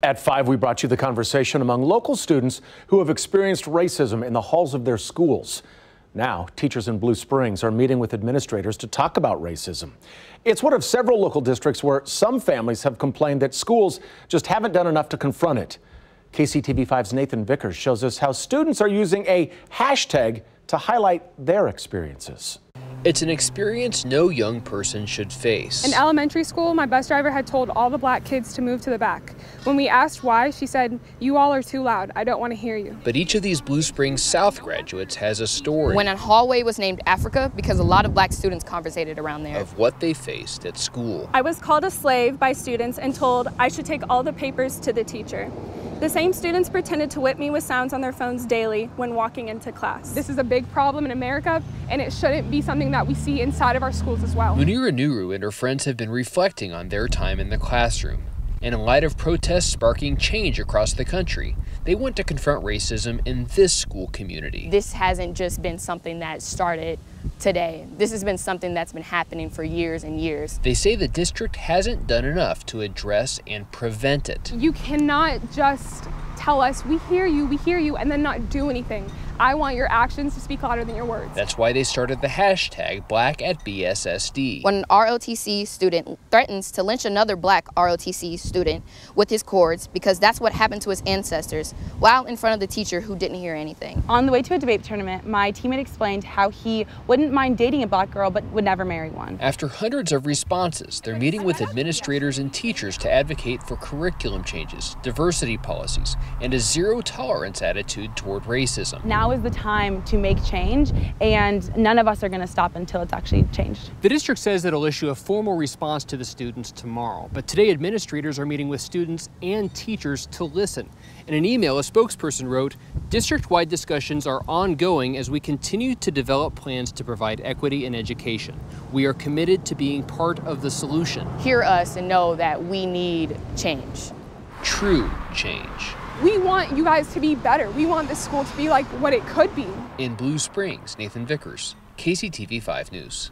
At 5, we brought you the conversation among local students who have experienced racism in the halls of their schools. Now, teachers in Blue Springs are meeting with administrators to talk about racism. It's one of several local districts where some families have complained that schools just haven't done enough to confront it. KCTV5's Nathan Vickers shows us how students are using a hashtag to highlight their experiences. It's an experience no young person should face. In elementary school, my bus driver had told all the black kids to move to the back. When we asked why, she said, "You all are too loud. I don't want to hear you." But each of these Blue Springs South graduates has a story. When a hallway was named Africa because a lot of black students conversated around there. Of what they faced at school. I was called a slave by students and told I should take all the papers to the teacher. The same students pretended to whip me with sounds on their phones daily when walking into class. This is a big problem in America, and it shouldn't be something that we see inside of our schools as well. Munira Nuru and her friends have been reflecting on their time in the classroom. And in light of protests sparking change across the country, they want to confront racism in this school community. This hasn't just been something that started today. This has been something that's been happening for years and years. They say the district hasn't done enough to address and prevent it. You cannot just tell us, we hear you, and then not do anything. I want your actions to speak louder than your words. That's why they started the hashtag #BlackAtBSSD. When an ROTC student threatens to lynch another black ROTC student with his cords because that's what happened to his ancestors while in front of the teacher who didn't hear anything. On the way to a debate tournament, my teammate explained how he wouldn't mind dating a black girl but would never marry one. After hundreds of responses, they're meeting with administrators and teachers to advocate for curriculum changes, diversity policies, and a zero-tolerance attitude toward racism. Now is the time to make change, and none of us are going to stop until it's actually changed. The district says that it'll issue a formal response to the students tomorrow, but today administrators are meeting with students and teachers to listen. In an email, a spokesperson wrote, "District-wide discussions are ongoing as we continue to develop plans to provide equity in education. We are committed to being part of the solution." Hear us and know that we need change. True change. We want you guys to be better. We want this school to be like what it could be. In Blue Springs, Nathan Vickers, KCTV5 News.